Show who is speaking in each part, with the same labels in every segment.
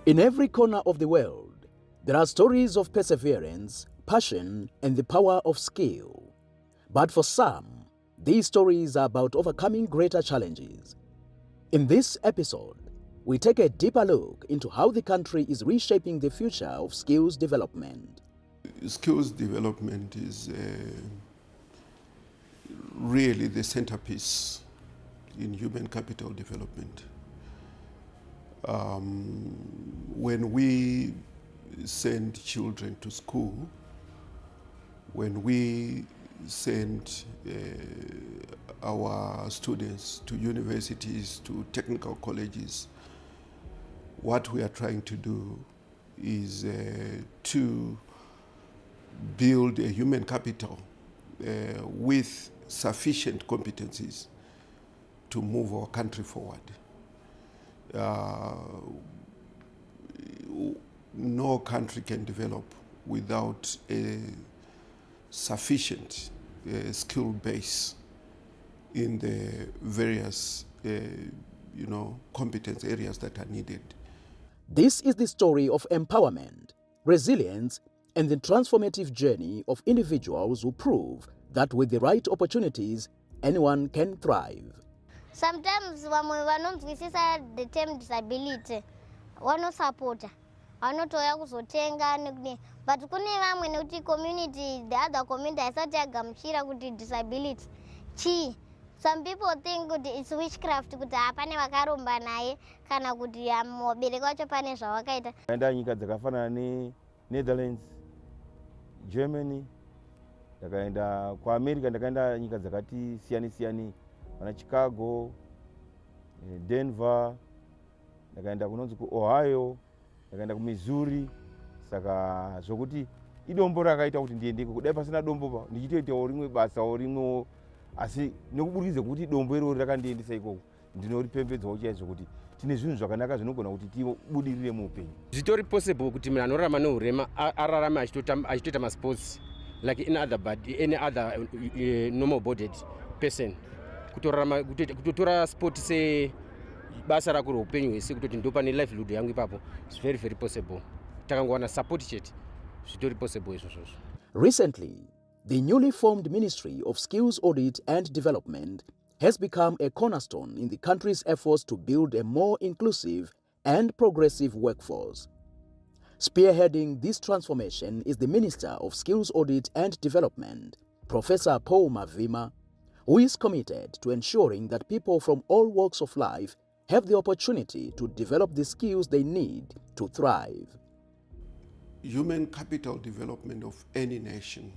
Speaker 1: In every corner of the world, there are stories of perseverance, passion, and the power of skill. But for some, these stories are about overcoming greater challenges. In this episode, we take a deeper look into how the country is reshaping the future of skills development.
Speaker 2: Skills development is really the centerpiece in human capital development. When we send children to school, when we send our students to universities, to technical colleges, what we are trying to do is to build a human capital with sufficient competencies to move our country forward. No country can develop without a sufficient skill base in the various competence areas that are needed.
Speaker 1: This is the story of empowerment, resilience, and the transformative journey of individuals who prove that with the right opportunities, anyone can thrive.
Speaker 3: Sometimes vanonzwisisa the term disability vanosapota vanotoya kuzotenga nekudini, but kune vamwe nekuti community, the other community haisati yagamuchira kuti disability chii. Some people think kuti it's witchcraft, kuti hapane vakaromba naye kana kuti mubereki wacho pane zvawakaita.
Speaker 4: Ndaenda nyika dzakafanana neNetherlands, Germany, ndakaenda kuAmerica, ndakaenda nyika dzakati siyani pana Chicago, Denver, ndakaenda kunonzi kuOhio, ndakaenda kuMissouri. Saka zvokuti idombo rakaita kuti ndiendeko, kudai pasina dombo pa ndichitoitawo rimwe basa rimwewo, asi nekuburikidza kuti dombo iroro rakandiendesa ikoko, ndinoripembedzawo chaizvo kuti tine zvinhu zvakanaka zvinogona kuti tibudirire muupenyu.
Speaker 5: Zvitori possible kuti munhu anorarama neurema ararame achitoita masports like any other normal bodied person. Kutotora sport sebasa rako roupenyu hwese kutoti ndo pane livelihood yangu ipapo, it's very very possible. Takangowana support chete zvitori possible izvozvo.
Speaker 1: Recently, the newly formed Ministry of Skills Audit and Development has become a cornerstone in the country's efforts to build a more inclusive and progressive workforce. Spearheading this transformation is the Minister of Skills Audit and Development, Professor Paul Mavima, who is committed to ensuring that people from all walks of life have the opportunity to develop the skills they need to thrive.
Speaker 2: Human capital development of any nation,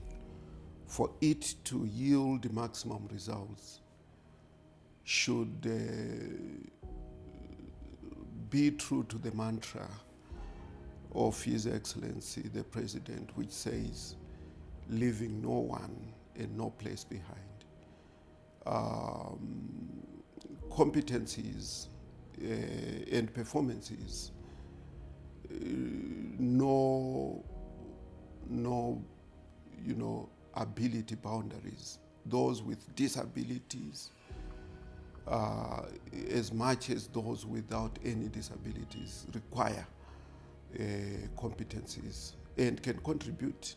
Speaker 2: for it to yield maximum results, should be true to the mantra of His Excellency the President, which says, leaving no one and no place behind. Competencies and performances no ability boundaries. Those with disabilities, as much as those without any disabilities, require competencies and can contribute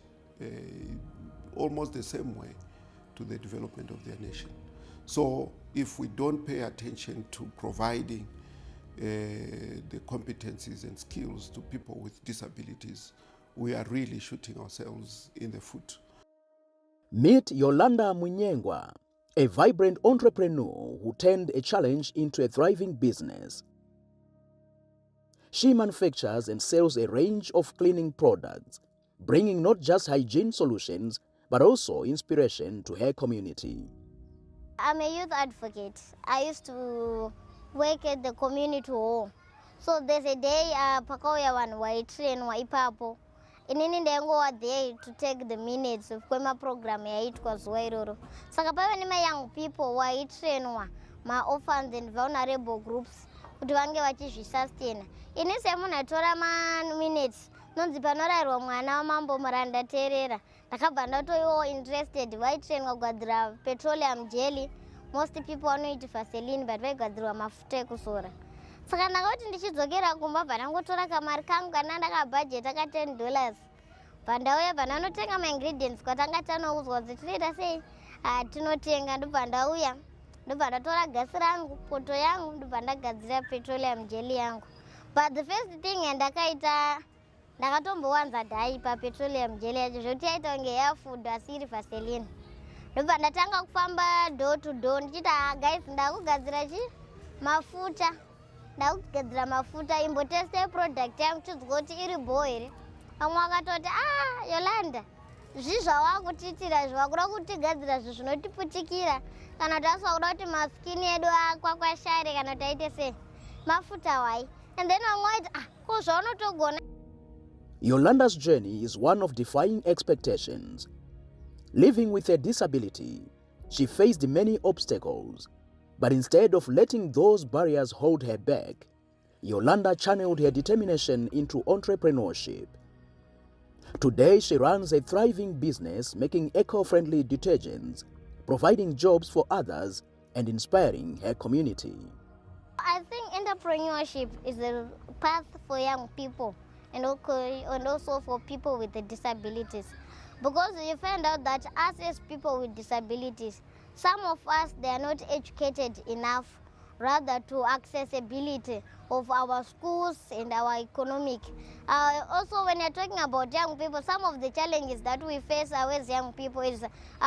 Speaker 2: almost the same way to the development of their nation. So if we don't pay attention to providing the competencies and skills to people with disabilities, we are really shooting ourselves in the foot.
Speaker 1: Meet Yolanda Munyengwa, a vibrant entrepreneur who turned a challenge into a thriving business. She manufactures and sells a range of cleaning products, bringing not just hygiene solutions, but also inspiration to her community.
Speaker 3: I'm a youth advocate. I used to work at the community hall. So there's a day pakauya vanhu vaitrainwa ipapo. Inini ndaingowa there to take the minutes kwema program yaitwa zuva iroro. Saka pave nema young people vaitrainwa ma-orphans and vulnerable groups kuti vange vachizvisustain. Ini semunhu atora ma-minutes nonzi panorayirwa mwana wamambo muranda terera. Ndakabva ndatoiwo interested, vaitrainwa kugadzira petroleum jelly. Most people vanoiti Vaseline but vaigadzirwa mafuta ekuzora. Saka ndakati ndichidzokera kumba panangotora kamari kangu kana ndakabhajeta ka $10. Pandauya pananotenga ma-ingredients kwatanga tanoudzwa kuti tinoita sei, tinotenga. Ndobva ndauya ndobva ndatora gasi rangu, poto yangu, ndobva ndagadzira petroleum jelly yangu. But the first thing yandakaita, ndakatombowanza dhai papetroleum jelly yacho zvokuti yaita kunge yafood asi iri vaseline. Ndobva ndatanga kufamba door to door ndichiti guys ndakugadzira mafuta. Ndakugadzira mafuta, imbotesta product yangu chidzwa kuti iri bhoo here. Vamwe vakatoti Yolanda, zvizvawakutitira zviwakuda kutigadzira zvinotiputikira kana taswakuda kuti maskini edu akwakwashare kana taite sei mafuta wai. And then vamwe vaiti ko zvaunotogona.
Speaker 1: Yolanda's journey is one of defying expectations. Living with a disability, she faced many obstacles, but instead of letting those barriers hold her back, Yolanda channeled her determination into entrepreneurship. Today, she runs a thriving business making eco-friendly detergents, providing jobs for others and inspiring her community.
Speaker 3: I think entrepreneurship is a path for young people and also for people with disabilities. Because you find out that us as people with disabilities, some of us, they are not educated enough rather to accessibility of our schools and our economic. Also, when you're talking about young people, some of the challenges that we face as young people is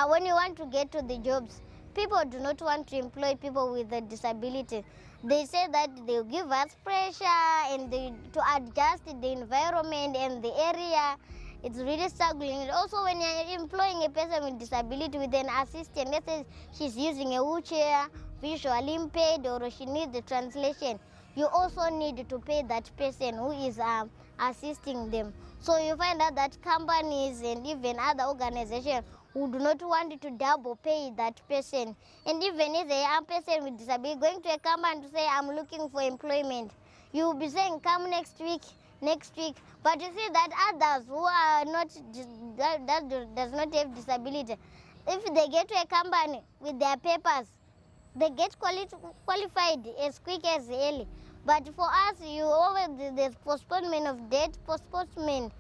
Speaker 3: when you want to get to the jobs, people do not want to employ people with a disability. They say that they'll give us pressure and to adjust the environment and the area. It's really struggling. Also, when you're employing a person with disability with an assistant, let's say she's using a wheelchair, visually impaired, or she needs the translation, you also need to pay that person who is assisting them. So you find out that companies and even other organizations who do not want to double pay that person. And even if they are a person with disability going to a company to say, I'm looking for employment, you will be saying, come next week. But you see that others who are not, that does not have disability, if they get to a company with their papers, they get qualified as quick as early. But for us, you always, there's postponement of date, postponement.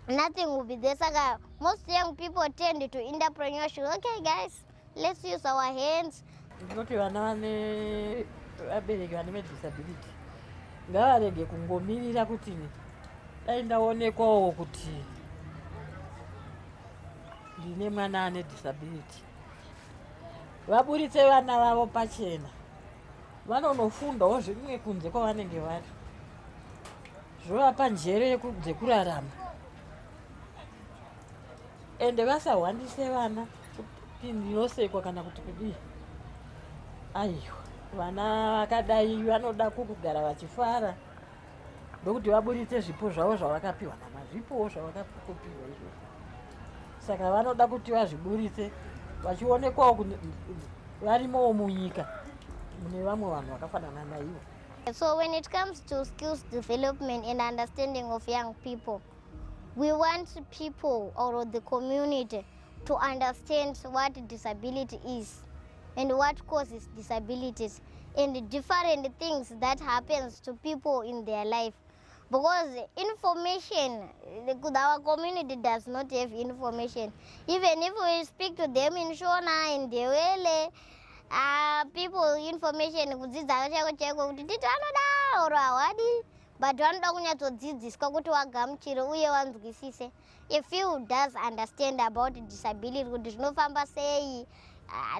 Speaker 3: Nothing will be there. So most young people tend to entrepreneurship. Okay, guys, let's use our hands.
Speaker 6: Ndinoti vana vane vabereki vane disability ngavarege kungomirira kuti dai ndaonekwawo kuti ndine mwana ane disability. Vaburitse vana vavo pachena, vanonofundawo zvimwe kunze kwavanenge vari, zvovapa njere dzekurarama. Ende vasahwandise vana kuti ndinosekwa kana kuti kudii. Aiwa, vana vakadai vanoda kugara vachifara ndokuti vaburitse zvipo zvavo zvavakapiwa namazvipowo zvavakapiwa izvo. Saka vanoda kuti vazviburitse vachionekwawo varimowo munyika mune vamwe vanhu vakafanana naivo.
Speaker 3: So when it comes to skills development and understanding of young people, we want people or the community to understand what disability is and what causes disabilities and the different things that happens to people in their life. Because information, our community does not have information. Even if we speak to them in Shona, in Dewele, people information, but vanoda kunyatsodzidziswa kuti wagamuchire uye wanzwisise. A few does understand about disability, kuti zvinofamba sei,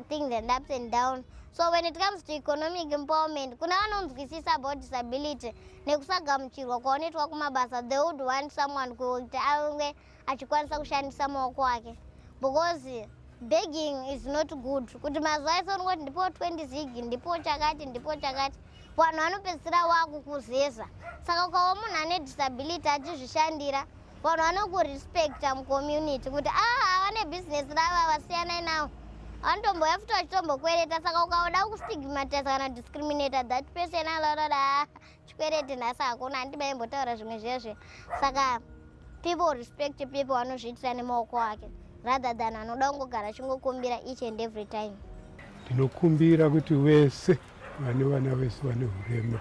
Speaker 3: things and ups and downs. So when it comes to economic empowerment, kuna vanonzwisisa about disability nekusagamuchirwa kwaonoitwa kumabasa, they would want someone kuti ange achikwanisa kushandisa maoko ake. Because begging is not good. Kuti mazuva ese unongoti ndipo 20 zigi, ndipo chakati. Vanhu vanopedzisira vakukuzeza. Saka ukaona munhu ane disability achizvishandira, vanhu vanokurespecta mucommunity kuti vane business rava vasiyana navo. Vanotomboya futi vachitombokwereta. Saka ukaoda kustigmatize kana discriminate that person, aloda chikwerete nhasi hakuna, handibaimbotara zvimwe zvezve. Saka people respect people vanozviitira nemaoko ake rather than anoda kungogara achingokumbira each and every time.
Speaker 7: Ndinokumbira kuti wese vane vana vese vane hurema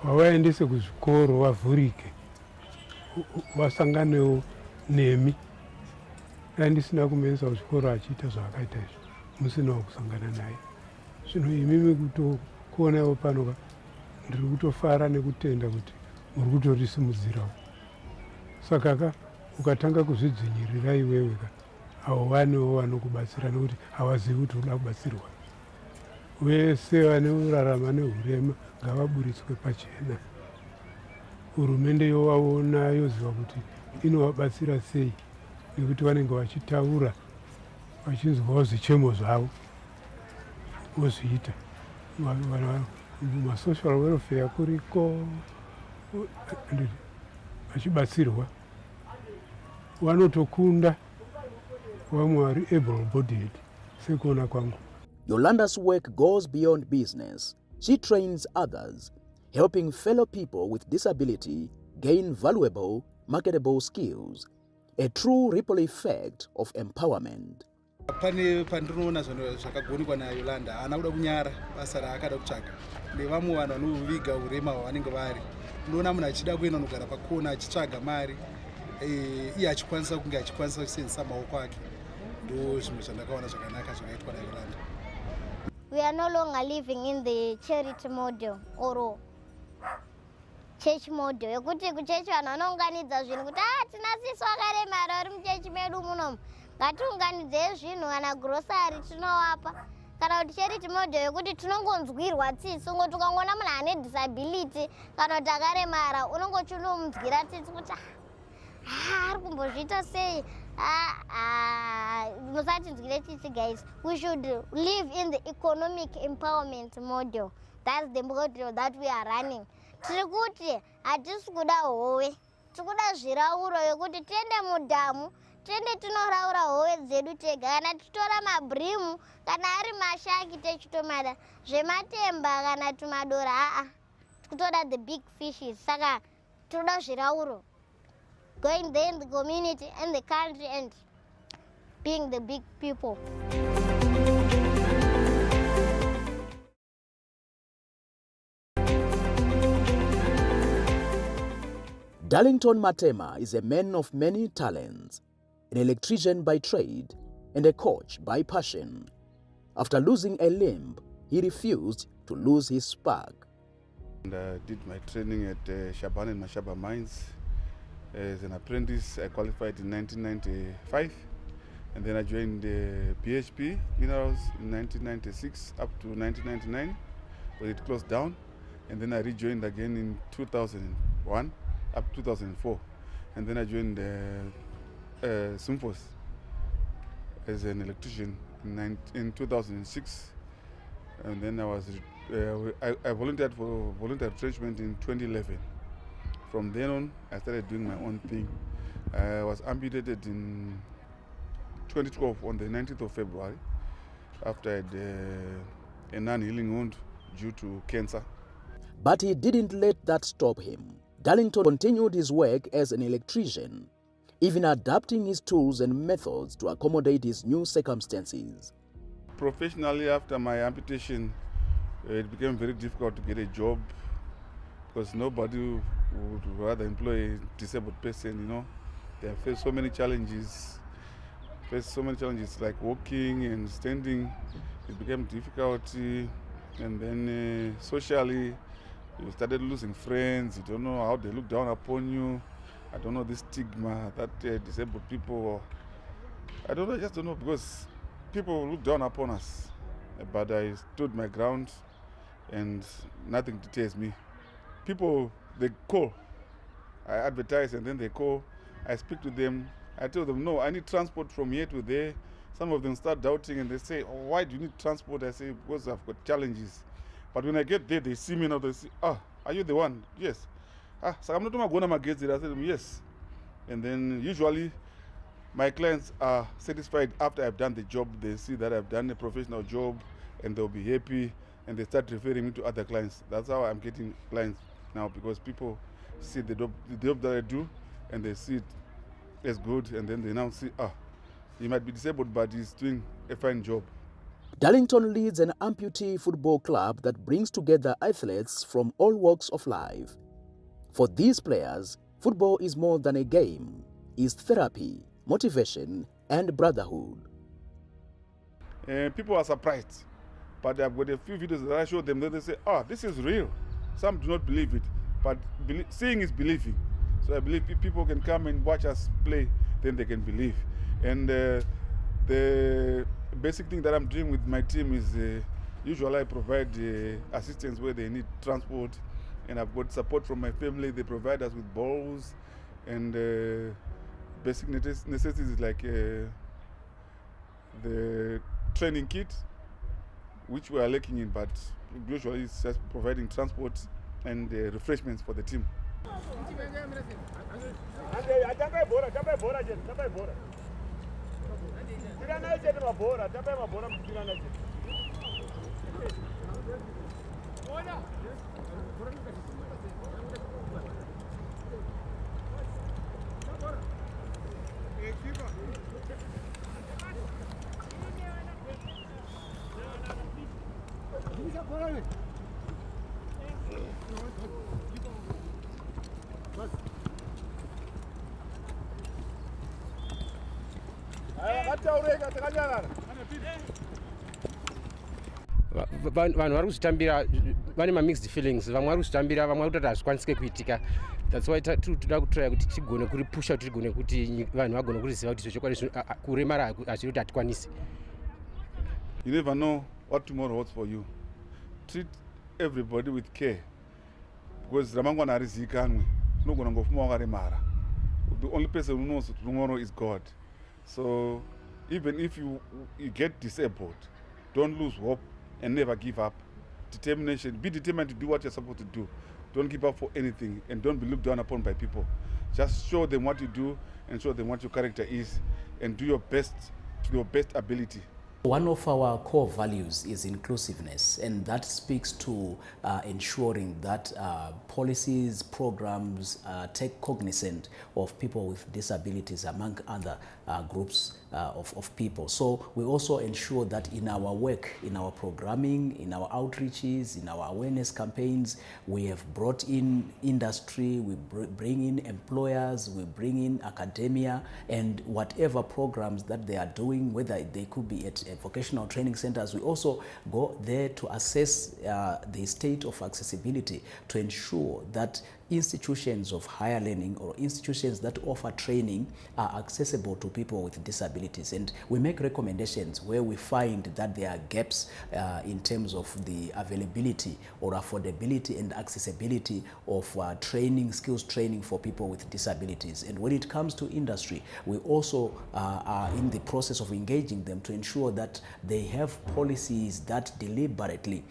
Speaker 7: wavaendese kuzvikoro vavhurike vasanganewo nemi. Dai ndisina kumuendesa kuzvikoro achiita zvaakaita izvo musinawo kusangana naye. Zvino imimi kutokuonawo pano ndiri kutofara nekutenda kuti muri kutorisimudzirawo. Saka ukatanga kuzvidzinyirira iwewe avo vanewo vanokubatsira nokuti havazivi kuti uda kubatsirwa. Vese vane urarama nehurema ngavaburitswe pachena. Hurumende yovaona yoziva kuti inovabatsira sei nekuti vanenge vachitaura vachinzwawo zvichemo zvavo vozviita. Masocial welfare kuriko vachibatsirwa vanotokunda vamwe vari able bodied sekuona kwangu.
Speaker 1: Yolanda's work goes beyond business. She trains others, helping fellow people with disability gain valuable, marketable skills. A true ripple effect of empowerment.
Speaker 8: Pane pandinoona zvakagonikwa naYolanda haana kuda kunyara basa raakada kutsvaga nevamwe vanhu vanoviga urema hwavanenge vari. Unoona munhu achida kuenda kugara pakona achitsvaga mari iye achikwanisa kunge achikwanisa kusenzesa maoko ake. Ndo zvimwe zvandakaona zvakanaka zvakaitwa naYolanda.
Speaker 3: We are no longer living in the charity model or church model. Yekuti kuchechi vanhu vanounganidza zvinhu kuti tina sisi vakaremara vari muchechi medu munomu. Ngatiunganidze zvinhu kana grocery tinovapa. Kana kuti charity model yekuti tinongonzwirwa tsitsi ngoti ukangoona munhu ane disability kana kuti akaremara unongochinomunzwira tsitsi kuti ari kumbozviita sei. Musatinzwire tsitsi guys. We should live in the economic empowerment model. That's the model that we are running. Tiri kuti hatisi kuda hove, tiri kuda zvirauro yekuti tiende mudhamu, tiende tinoraura hove dzedu tega, kana titora mabhirimu, kana ari mashaki techitomada, zvematemba kana tumadora, tikutoda the big fishes. Saka tinoda zvirauro. Going there in the community and the country and being the big people.
Speaker 1: Darlington Matema is a man of many talents, an electrician by trade and a coach by passion. After losing a limb, he refused to lose his spark.
Speaker 9: And I did my training at Shaban and Mashaba mines. As an apprentice, I qualified in 1995, and then I joined PHP Minerals in 1996 up to 1999, but it closed down, and then I rejoined again in 2001 up to 2004, and then I joined Symphos as an electrician in 2006, and then I was I volunteered for voluntary retrenchment in 2011. From then on, I started doing my own thing. I was amputated in 2012 on the 19th of February after I had a non-healing wound due to cancer.
Speaker 1: But he didn't let that stop him. Darlington continued his work as an electrician, even adapting his tools and methods to accommodate his new circumstances.
Speaker 9: Professionally, after my amputation, it became very difficult to get a job because nobody would rather employ a disabled person, you know. They have faced so many challenges, like walking and standing. It became difficult, and then socially, you started losing friends. You don't know how they look down upon you. I don't know this stigma that disabled people, I don't know, I just don't know, because people look down upon us. But I stood my ground and nothing deterres me. People, they call. I advertise and then they call. I speak to them. I tell them, no, I need transport from here to there. Some of them start doubting and they say, oh, why do you need transport? I say, because I've got challenges. But when I get there, they see me now, they say, are you the one? Yes. So I'm not going to get it. I tell them, yes. And then usually my clients are satisfied after I've done the job. They see that I've done a professional job and they'll be happy and they start referring me to other clients. That's how I'm getting clients now, because people see the job that I do and they see it as good, and then they now see, he might be disabled, but he's doing a fine job.
Speaker 1: Darlington leads an amputee football club that brings together athletes from all walks of life. For these players, football is more than a game, it's therapy, motivation, and brotherhood.
Speaker 9: People are surprised, but I've got a few videos that I show them that they say, oh, this is real. Some do not believe it, but seeing is believing. So I believe if people can come and watch us play, then they can believe. And the basic thing that I'm doing with my team is usually I provide assistance where they need transport, and I've got support from my family. They provide us with balls and basic necessities like the training kit, which we are lacking in, but usually it's just providing transport and refreshments for the team.
Speaker 5: Vanhu vari kuzvitambira vane mamixed feelings, vamwe vari kuzvitambira, vamwe vari kutoti hazvikwanisike kuitika. That's why toda kutraya kuti tigone kuripusha, kuti tigone kuti vanhu vagone kuriziva kuti zvechokwadi kuremara hazviri kuti hatikwanisi.
Speaker 9: You never know what tomorrow holds for you. Treat everybody with care, because ramangwana harizikanwi, unogona ngofuma wakaremara. The only person who knows tomorrow is God. So even if you get disabled, don't lose hope and never give up. Determination, be determined to do what you're supposed to do. Don't give up for anything, and don't be looked down upon by people. Just show them what you do and show them what your character is, and do your best to your best ability.
Speaker 1: One of our core values is inclusiveness, and that speaks to ensuring that policies, programs take cognizant of people with disabilities among other groups of people. So we also ensure that in our work, in our programming, in our outreaches, in our awareness campaigns, we have brought in industry, we bring in employers, we bring in academia, and whatever programs that they are doing, whether they could be at vocational training centers, we also go there to assess the state of accessibility to ensure that institutions of higher learning or institutions that offer training are accessible to people with disabilities. And we make recommendations where we find that there are gaps in terms of the availability or affordability and accessibility of training, skills training for people with disabilities. And when it comes to industry, we also are in the process of engaging them to ensure that they have policies that deliberately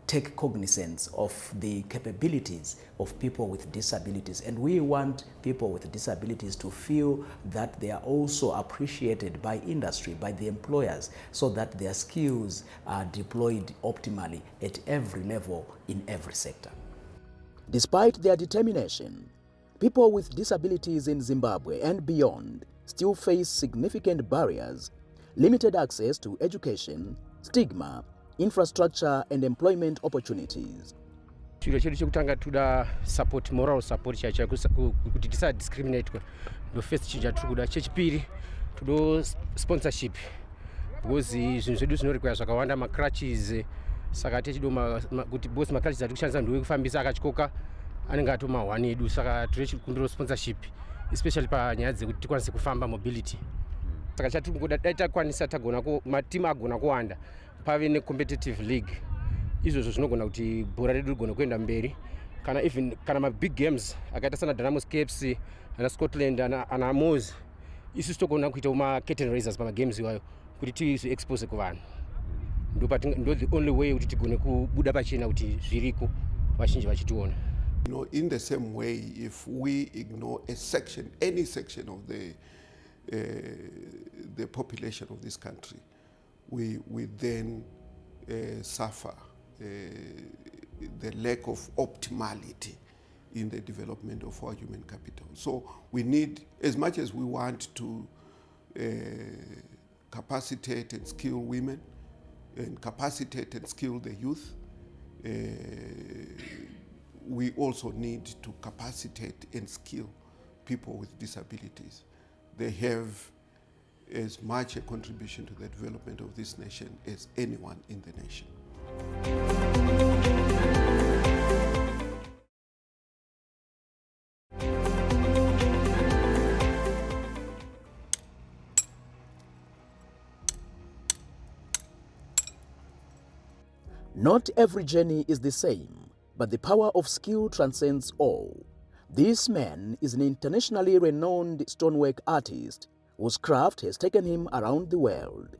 Speaker 1: take cognizance of the capabilities of people with disabilities. And we want people with disabilities to feel that they are also appreciated by industry, by the employers, so that their skills are deployed optimally at every level in every sector. Despite their determination, people with disabilities in Zimbabwe and beyond still face significant barriers, limited access to education, stigma, infrastructure and employment opportunities.
Speaker 5: Chiro chedu chekutanga toda support, moral support chacha kuti tisadiscriminate. The first chinhu chatiri kuda. Chechipiri toda sponsorship, because zvinhu zvedu zvinorequire zvakawanda, macrutches, saka tichido kuti both macrutches atiri kushandisa ndewekufambisa akatyoka anenge atoma one edu, saka tiri kundiro sponsorship, especially panyaya dzekuti tikwanise kufamba, mobility. Saka chatiri kungoda dai takwanisa tagona matimu agona kuwanda, pave necompetitive league, izvozvo zvinogona kuti bhora redu rigona kuenda mberi. Kana even kana mabig games akaita sana Dynamo Capes, ana Scotland, ana Moz, isusu togona kuita curtain raisers pamagames iwayo kuti tizoexpose kuvanhu. Ndo the only way kuti tigone kubuda pachena kuti zviriko vazhinji vachitiona.
Speaker 2: You know, in the same way, if we ignore a section, any section of the population of this country, we then suffer the lack of optimality in the development of our human capital. So we need, as much as we want to capacitate and skill women, and capacitate and skill the youth. We also need to capacitate and skill people with disabilities. They have as much a contribution to the development of this nation as anyone in the nation.
Speaker 1: Not every journey is the same, but the power of skill transcends all. This man is an internationally renowned stonework artist whose craft has taken him around the world.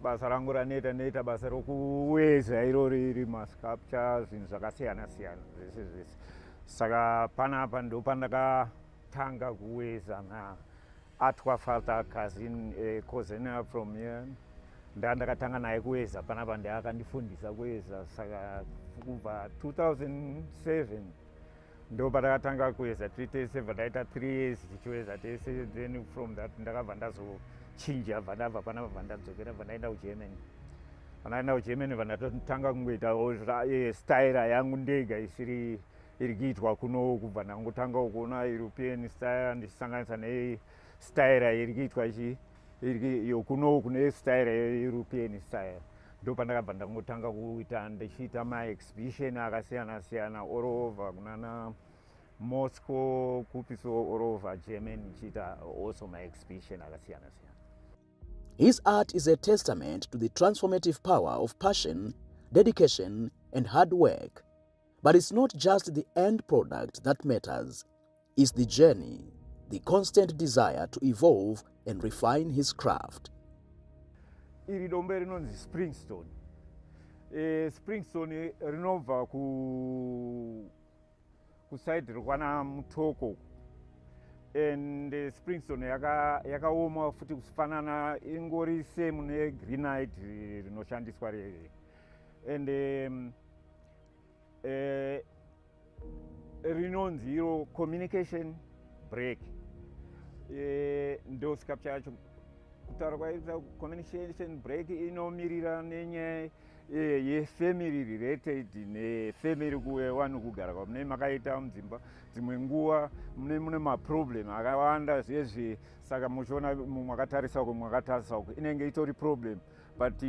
Speaker 4: Basa rangu raneta basa rokuweza irori iri masculptures zvinhu zvakasiyana siyana zvese. Saka panapa ndo pandakatanga kuweza na Atwa Falta cousin cousin from here. Ndakatanga naye kuweza panapa ndakandifundisa kuweza. Saka kubva 2007 ndo patakatanga kuweza 337 ndaita 3 years tichiweza tese. Then from that ndakabva ndazochinja bva ndabva panapa bva ndadzokera bva ndaenda kuGermany. Pandaenda kuGermany bva ndatotanga kungoita style yangu ndega isiri iri kuitwa kuno kubva ndangotanga kuona European style ndichisanganisa nestyle iri kuitwa yokuno kune style European style. Ndo pandakabva ndangotanga kuita ndichiita maexhibition akasiyana siyana all over kunana Moscow kupiso all over Germany nichiita also maexhibition akasiyana siyana.
Speaker 1: His art is a testament to the transformative power of passion, dedication, and hard work. But it's not just the end product that matters. It's the journey, the constant desire to evolve and refine his craft.
Speaker 4: Iri dombe rinonzi Springstone. Springstone rinobva kusaidi rokwana Mutoko. And Springstone yakaoma futi kufanana ingori same negranite rinoshandiswa rere. And rinonzi iro communication break. Ndo sculpture yacho kutaura kwaita communication break inomirira nenyaya yefamily related nefamily kuwe vanhu kugara kwa mune makaita mudzimba dzimwe nguva mune maproblem akawanda zvezve. Saka muchiona mumwe akatarisa uko mumwe akatarisa uko inenge itori problem, but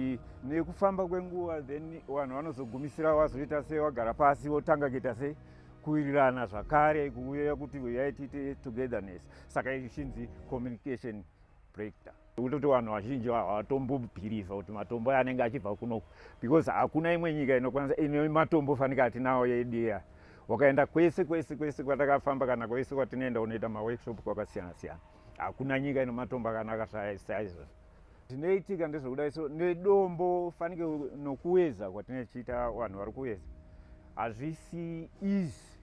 Speaker 4: nekufamba kwenguva then vanhu vanozogumisira vazoita sei vagara pasi votanga kuita sei kuwirirana zvakare kuuya kuti yaitite togetherness. Saka ichinzi communication breakdown. Kutoti vanhu vazhinji havatombobhirivha kuti matombo anenge achibva kunoku, because hakuna imwe nyika inokwanisa ine matombo fanika atinawo yedia. Wakaenda kwese kwatakafamba kana kwese kwatinoenda unoita maworkshop kwakasiyana siyana, hakuna nyika ine matombo akanaka saizvozvo. Zvinoitika ndezvekudai so nedombo fanike nokuweza kwatinochiita vanhu vari kuweza hazvisi easy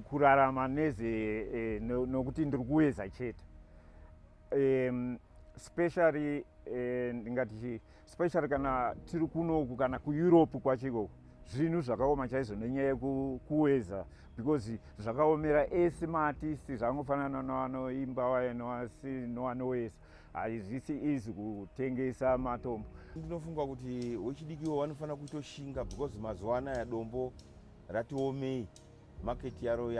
Speaker 4: kurarama neze nokuti ndiri kuweza chete. Especially ndingati especially kana tiri kunoku kana kuEurope kwachiko zvinhu zvakaoma chaizvo nenyaya yekuweza, because zvakaomera ese maartisti zvangofanana nevanoimba nevanoweza. Hazvisi easy kutengesa matombo.
Speaker 10: Ndinofunga kuti wechidikiwo vanofanira kuitoshinga, because mazuva anaya dombo ratiomei, market yaro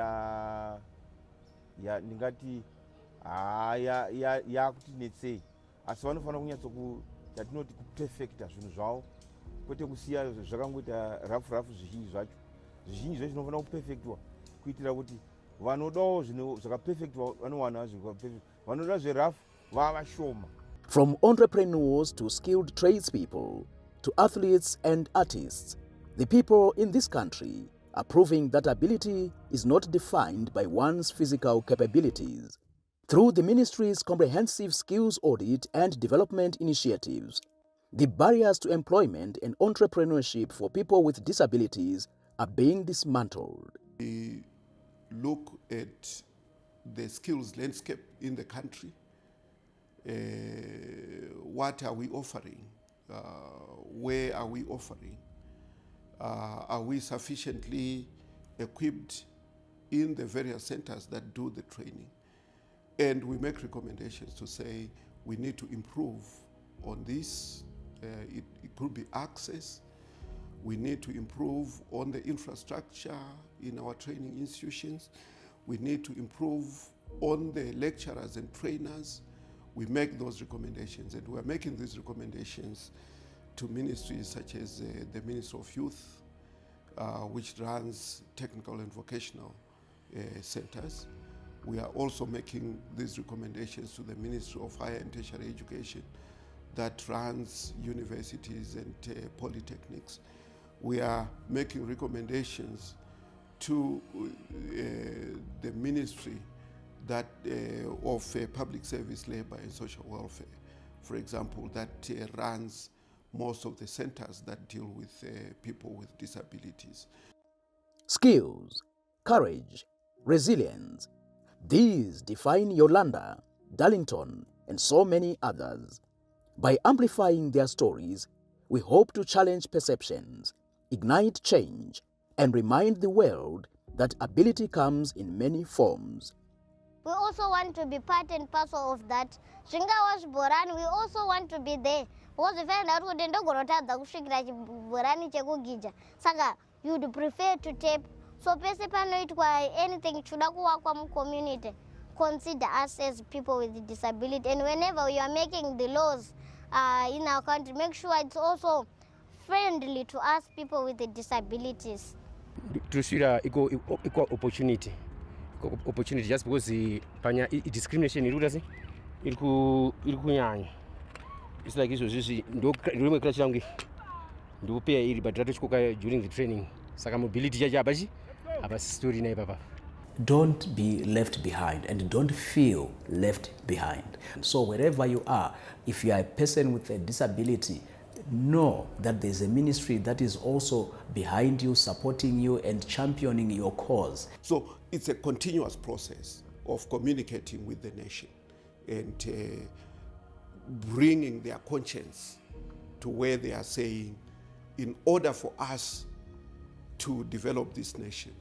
Speaker 10: ndingati yakutinetsei, asi vanofanira kunyatsoti kuperfecta zvinhu zvavo, kwete kusiya zvakangoita rafu zvizhinji zvacho. Zvizhinji zvacho zvinofanira kuperfectwa kuitira kuti vanodawo zvinhu zvakaperfectwa vanowana zvakaperfectwa, vanoda zverafu vavashoma.
Speaker 1: From entrepreneurs to skilled tradespeople, to athletes and artists, the people in this country are proving that ability is not defined by one's physical capabilities. Through the ministry's comprehensive skills audit and development initiatives, the barriers to employment and entrepreneurship for people with disabilities are being dismantled.
Speaker 2: We look at the skills landscape in the country. What are we offering? Where are we offering? Are we sufficiently equipped in the various centers that do the training? And we make recommendations to say We need to improve on this. It could be access. We need to improve on the infrastructure in our training institutions. We need to improve on the lecturers and trainers. We make those recommendations, and we're making these recommendations to ministries such as the Ministry of Youth, which runs technical and vocational centers. We are also making these recommendations to the Ministry of Higher and Tertiary Education that runs universities and polytechnics. We are making recommendations to the Ministry that of Public Service, Labor and Social Welfare, for example, that runs most of the centers that deal with people with disabilities.
Speaker 1: Skills, courage, resilience. These define Yolanda, Darlington, and so many others. By amplifying their stories, we hope to challenge perceptions, ignite change, and remind the world that ability comes in many forms.
Speaker 3: We also want to be part and parcel of that. Shingawa Borani, we also want to be there. Because if I know the Dogorota, Borani Chegugija, Saga, you'd prefer to tape. So, basically, anything Chudaku community, consider us as people with disability. And whenever you are making the laws in our country, make sure it's also friendly to us people with the disabilities.
Speaker 5: To see equal opportunity. Opportunity just because panya discrimination ilikunyanya. It's like iso ndo class yangu ndo pia ili badrato chikoka during the training saka mobility jaja abaji aba story na papa.
Speaker 1: Don't be left behind and don't feel left behind. So wherever you are, if you are a person with a disability, know that there's a ministry that is also behind you, supporting you and championing your cause.
Speaker 2: So it's a continuous process of communicating with the nation and bringing their conscience to where they are saying, in order for us to develop this nation,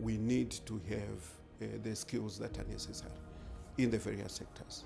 Speaker 2: we need to have the skills that are necessary in the various sectors.